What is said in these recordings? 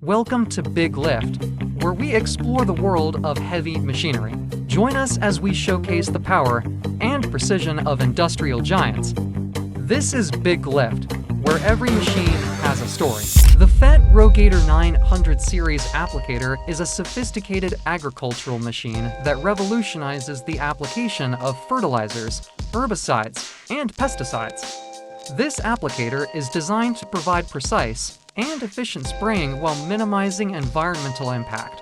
Welcome to Big Lift, where we explore the world of heavy machinery. Join us as we showcase the power and precision of industrial giants. This is Big Lift, where every machine has a story. The Fendt Rogator 900 series applicator is a sophisticated agricultural machine that revolutionizes the application of fertilizers, herbicides, and pesticides. This applicator is designed to provide precise and efficient spraying while minimizing environmental impact.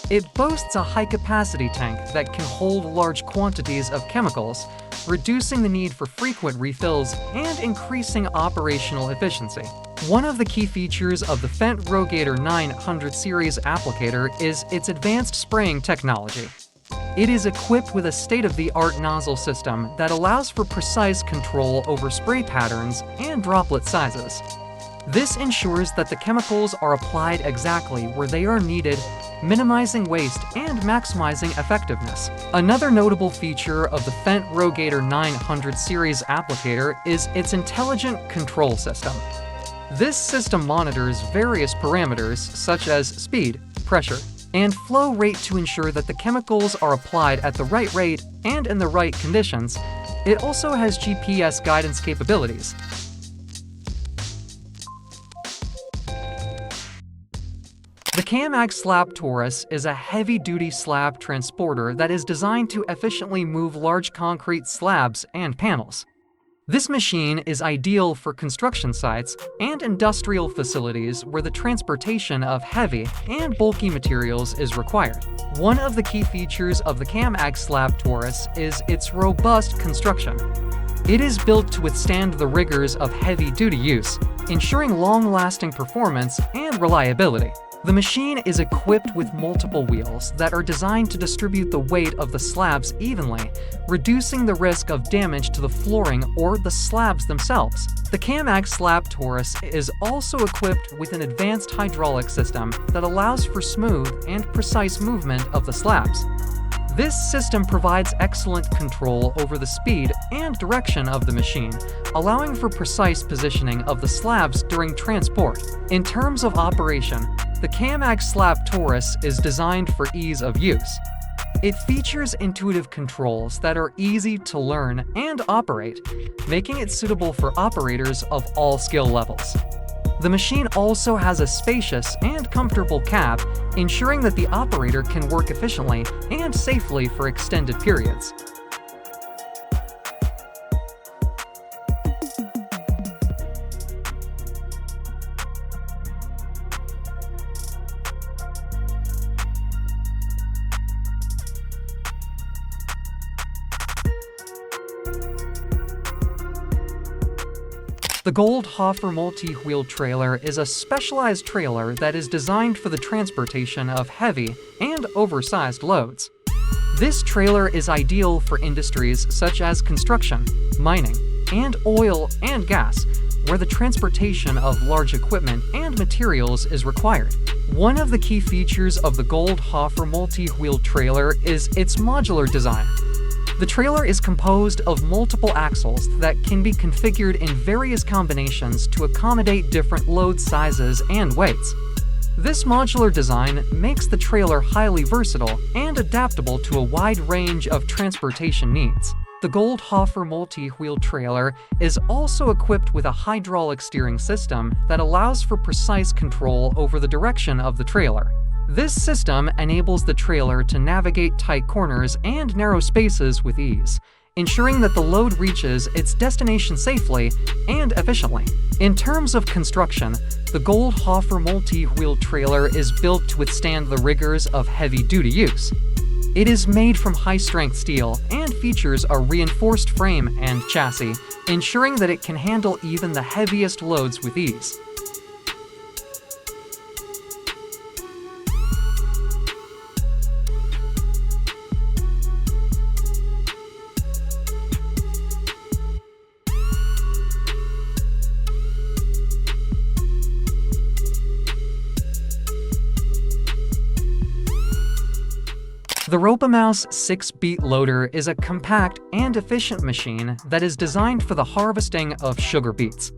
It boasts a high-capacity tank that can hold large quantities of chemicals, reducing the need for frequent refills and increasing operational efficiency. One of the key features of the Fendt Rogator 900 series applicator is its advanced spraying technology. It is equipped with a state-of-the-art nozzle system that allows for precise control over spray patterns and droplet sizes. This ensures that the chemicals are applied exactly where they are needed, minimizing waste and maximizing effectiveness. Another notable feature of the Fendt Rogator 900 series applicator is its intelligent control system. This system monitors various parameters such as speed, pressure, and flow rate to ensure that the chemicals are applied at the right rate and in the right conditions. It also has GPS guidance capabilities. The CamAg Slab Taurus is a heavy-duty slab transporter that is designed to efficiently move large concrete slabs and panels. This machine is ideal for construction sites and industrial facilities where the transportation of heavy and bulky materials is required. One of the key features of the CamAg Slab Taurus is its robust construction. It is built to withstand the rigors of heavy-duty use, ensuring long-lasting performance and reliability. The machine is equipped with multiple wheels that are designed to distribute the weight of the slabs evenly, reducing the risk of damage to the flooring or the slabs themselves. The CamAg Slab Taurus is also equipped with an advanced hydraulic system that allows for smooth and precise movement of the slabs. This system provides excellent control over the speed and direction of the machine, allowing for precise positioning of the slabs during transport. In terms of operation, the CamAg Slab Taurus is designed for ease of use. It features intuitive controls that are easy to learn and operate, making it suitable for operators of all skill levels. The machine also has a spacious and comfortable cab, ensuring that the operator can work efficiently and safely for extended periods. The Goldhofer multi-wheel trailer is a specialized trailer that is designed for the transportation of heavy and oversized loads. This trailer is ideal for industries such as construction, mining, and oil and gas, where the transportation of large equipment and materials is required. One of the key features of the Goldhofer multi-wheel trailer is its modular design. The trailer is composed of multiple axles that can be configured in various combinations to accommodate different load sizes and weights. This modular design makes the trailer highly versatile and adaptable to a wide range of transportation needs. The Goldhofer multi-wheel trailer is also equipped with a hydraulic steering system that allows for precise control over the direction of the trailer. This system enables the trailer to navigate tight corners and narrow spaces with ease, ensuring that the load reaches its destination safely and efficiently. In terms of construction, the Goldhofer multi-wheel trailer is built to withstand the rigors of heavy-duty use. It is made from high-strength steel and features a reinforced frame and chassis, ensuring that it can handle even the heaviest loads with ease. The Robomouse 6-beat loader is a compact and efficient machine that is designed for the harvesting of sugar beets.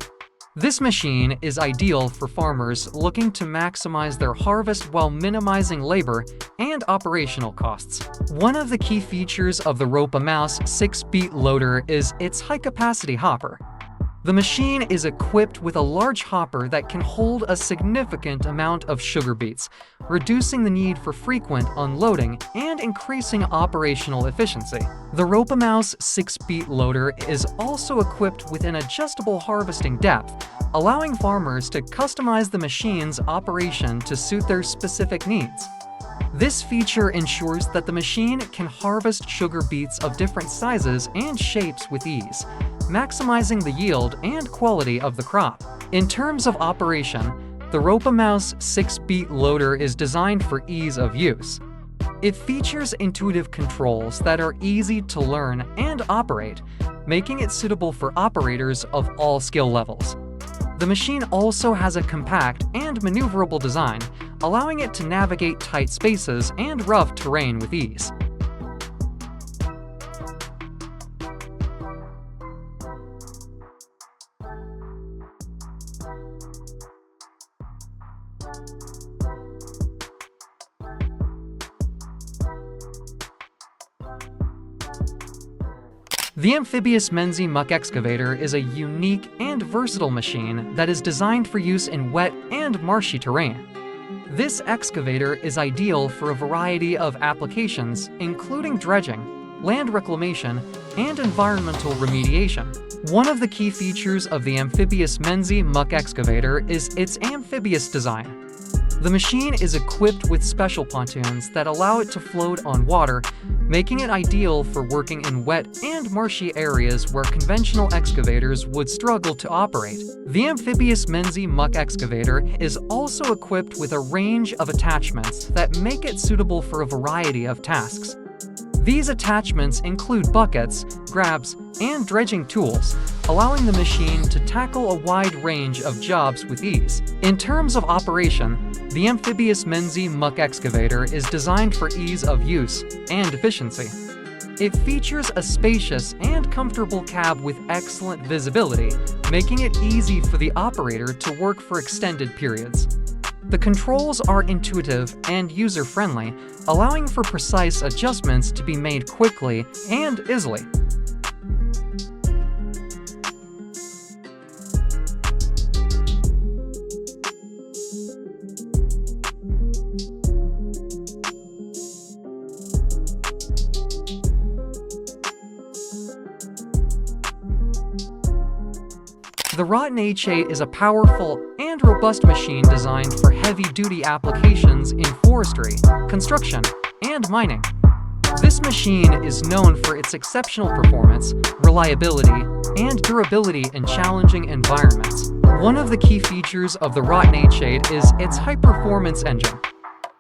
This machine is ideal for farmers looking to maximize their harvest while minimizing labor and operational costs. One of the key features of the Ropa-Mouse 6-beet loader is its high-capacity hopper. The machine is equipped with a large hopper that can hold a significant amount of sugar beets, reducing the need for frequent unloading and increasing operational efficiency. The Ropa-Mouse 6-beet loader is also equipped with an adjustable harvesting depth, allowing farmers to customize the machine's operation to suit their specific needs. This feature ensures that the machine can harvest sugar beets of different sizes and shapes with ease, maximizing the yield and quality of the crop. In terms of operation, the Ropa-Mouse 6-beet loader is designed for ease of use. It features intuitive controls that are easy to learn and operate, making it suitable for operators of all skill levels. The machine also has a compact and maneuverable design, allowing it to navigate tight spaces and rough terrain with ease. The amphibious Menzi muck excavator is a unique and versatile machine that is designed for use in wet and marshy terrain. This excavator is ideal for a variety of applications, including dredging, land reclamation, and environmental remediation. One of the key features of the amphibious Menzi muck excavator is its amphibious design. The machine is equipped with special pontoons that allow it to float on water, making it ideal for working in wet and marshy areas where conventional excavators would struggle to operate. The amphibious Menzi muck excavator is also equipped with a range of attachments that make it suitable for a variety of tasks. These attachments include buckets, grabs, and dredging tools, allowing the machine to tackle a wide range of jobs with ease. In terms of operation, the amphibious Menzi muck excavator is designed for ease of use and efficiency. It features a spacious and comfortable cab with excellent visibility, making it easy for the operator to work for extended periods. The controls are intuitive and user-friendly, allowing for precise adjustments to be made quickly and easily. The Rotten H8 is a powerful and robust machine designed for heavy-duty applications in forestry, construction, and mining. This machine is known for its exceptional performance, reliability, and durability in challenging environments. One of the key features of the Rotten H8 is its high-performance engine.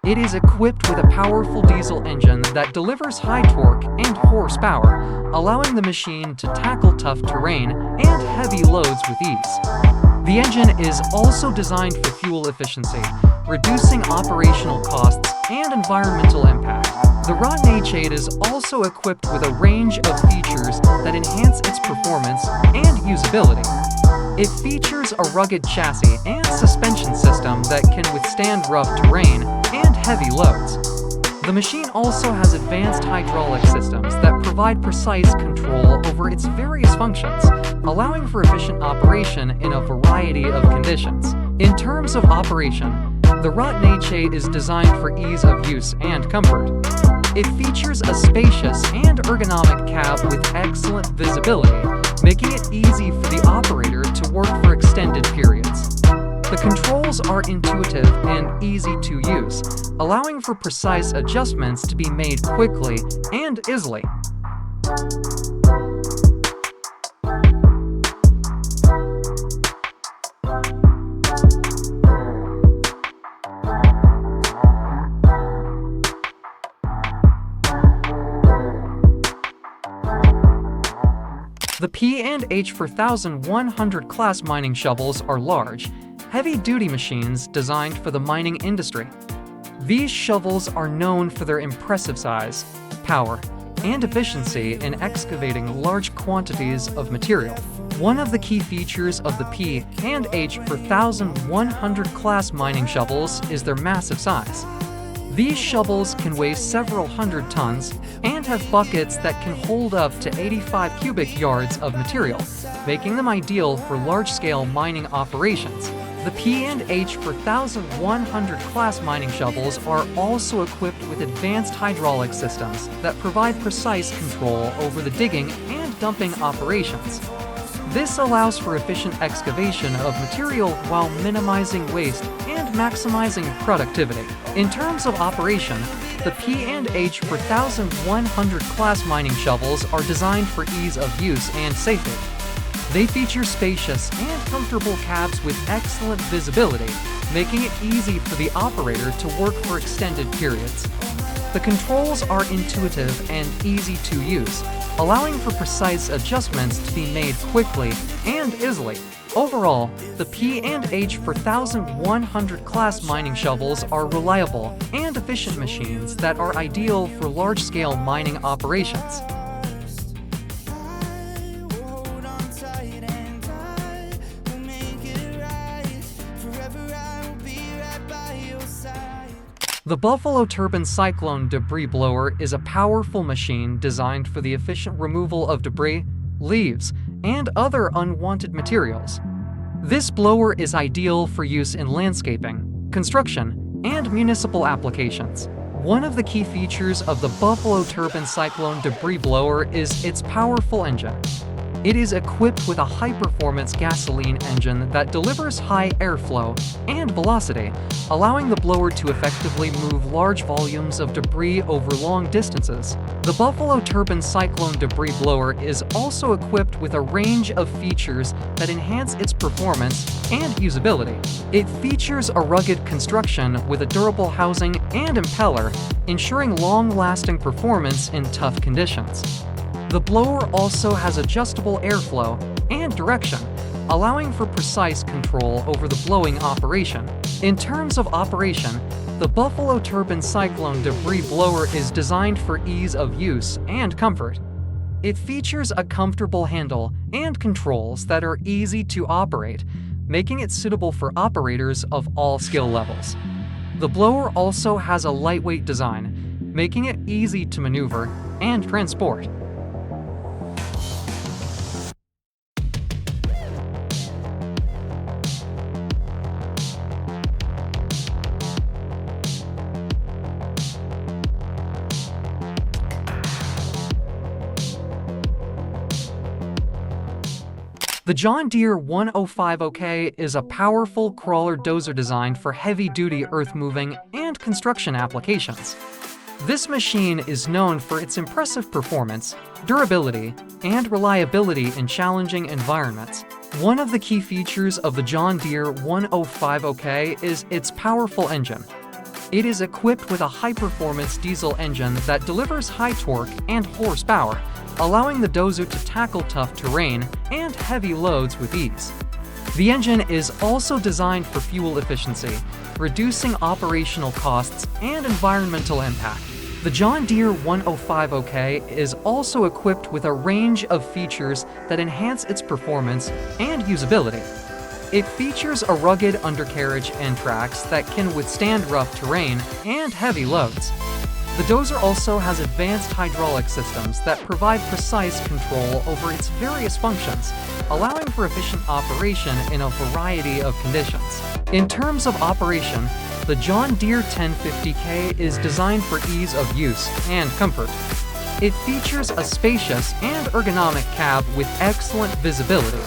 It is equipped with a powerful diesel engine that delivers high torque and horsepower, allowing the machine to tackle tough terrain and heavy loads with ease. The engine is also designed for fuel efficiency, reducing operational costs and environmental impact. The Rotten H8 is also equipped with a range of features that enhance its performance and usability. It features a rugged chassis and suspension system that can withstand rough terrain and heavy loads. The machine also has advanced hydraulic systems that provide precise control over its various functions, allowing for efficient operation in a variety of conditions. In terms of operation, the Rotten H8 is designed for ease of use and comfort. It features a spacious and ergonomic cab with excellent visibility, making it easy for the operator to work for extended periods. The controls are intuitive and easy to use, allowing for precise adjustments to be made quickly and easily. The P&H 4100 class mining shovels are large, heavy-duty machines designed for the mining industry. These shovels are known for their impressive size, power, and efficiency in excavating large quantities of material. One of the key features of the P and H 4100 class mining shovels is their massive size. These shovels can weigh several hundred tons and have buckets that can hold up to 85 cubic yards of material, making them ideal for large-scale mining operations. The P&H 4100 class mining shovels are also equipped with advanced hydraulic systems that provide precise control over the digging and dumping operations. This allows for efficient excavation of material while minimizing waste and maximizing productivity. In terms of operation, the P&H 4100 class mining shovels are designed for ease of use and safety. They feature spacious and comfortable cabs with excellent visibility, making it easy for the operator to work for extended periods. The controls are intuitive and easy to use, allowing for precise adjustments to be made quickly and easily. Overall, the P&H 4100 class mining shovels are reliable and efficient machines that are ideal for large-scale mining operations. The Buffalo Turbine Cyclone Debris Blower is a powerful machine designed for the efficient removal of debris, leaves, and other unwanted materials. This blower is ideal for use in landscaping, construction, and municipal applications. One of the key features of the Buffalo Turbine Cyclone Debris Blower is its powerful engine. It is equipped with a high-performance gasoline engine that delivers high airflow and velocity, allowing the blower to effectively move large volumes of debris over long distances. The Buffalo Turbine Cyclone Debris Blower is also equipped with a range of features that enhance its performance and usability. It features a rugged construction with a durable housing and impeller, ensuring long-lasting performance in tough conditions. The blower also has adjustable airflow and direction, allowing for precise control over the blowing operation. In terms of operation, the Buffalo Turbine Cyclone Debris Blower is designed for ease of use and comfort. It features a comfortable handle and controls that are easy to operate, making it suitable for operators of all skill levels. The blower also has a lightweight design, making it easy to maneuver and transport. The John Deere 105OK is a powerful crawler dozer designed for heavy-duty earth-moving and construction applications. This machine is known for its impressive performance, durability, and reliability in challenging environments. One of the key features of the John Deere 105OK is its powerful engine. It is equipped with a high-performance diesel engine that delivers high torque and horsepower, allowing the dozer to tackle tough terrain and heavy loads with ease. The engine is also designed for fuel efficiency, reducing operational costs and environmental impact. The John Deere 105OK is also equipped with a range of features that enhance its performance and usability. It features a rugged undercarriage and tracks that can withstand rough terrain and heavy loads. The dozer also has advanced hydraulic systems that provide precise control over its various functions, allowing for efficient operation in a variety of conditions. In terms of operation, the John Deere 1050K is designed for ease of use and comfort. It features a spacious and ergonomic cab with excellent visibility.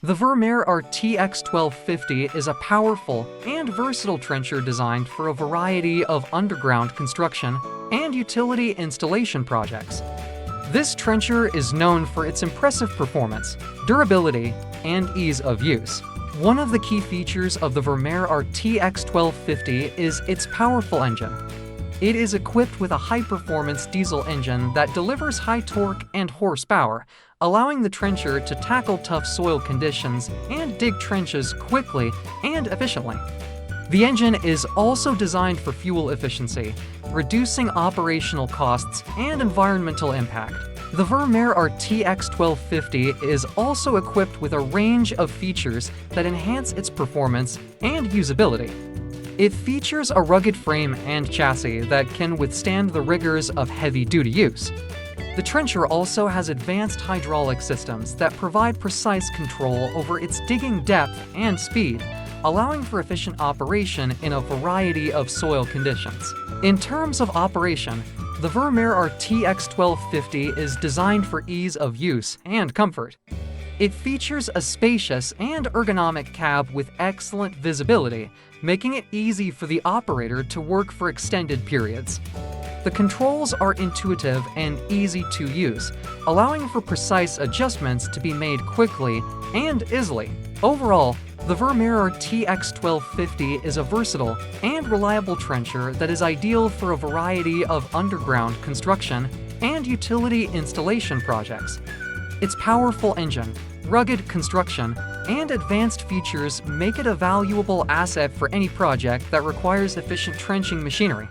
The Vermeer RTX 1250 is a powerful and versatile trencher designed for a variety of underground construction and utility installation projects. This trencher is known for its impressive performance, durability, and ease of use. One of the key features of the Vermeer RTX 1250 is its powerful engine. It is equipped with a high-performance diesel engine that delivers high torque and horsepower, allowing the trencher to tackle tough soil conditions and dig trenches quickly and efficiently. The engine is also designed for fuel efficiency, reducing operational costs and environmental impact. The Vermeer RTX 1250 is also equipped with a range of features that enhance its performance and usability. It features a rugged frame and chassis that can withstand the rigors of heavy-duty use. The trencher also has advanced hydraulic systems that provide precise control over its digging depth and speed, allowing for efficient operation in a variety of soil conditions. In terms of operation, the Vermeer RTX 1250 is designed for ease of use and comfort. It features a spacious and ergonomic cab with excellent visibility, making it easy for the operator to work for extended periods. The controls are intuitive and easy to use, allowing for precise adjustments to be made quickly and easily. Overall, the Vermeer RTX 1250 is a versatile and reliable trencher that is ideal for a variety of underground construction and utility installation projects. Its powerful engine, rugged construction, and advanced features make it a valuable asset for any project that requires efficient trenching machinery.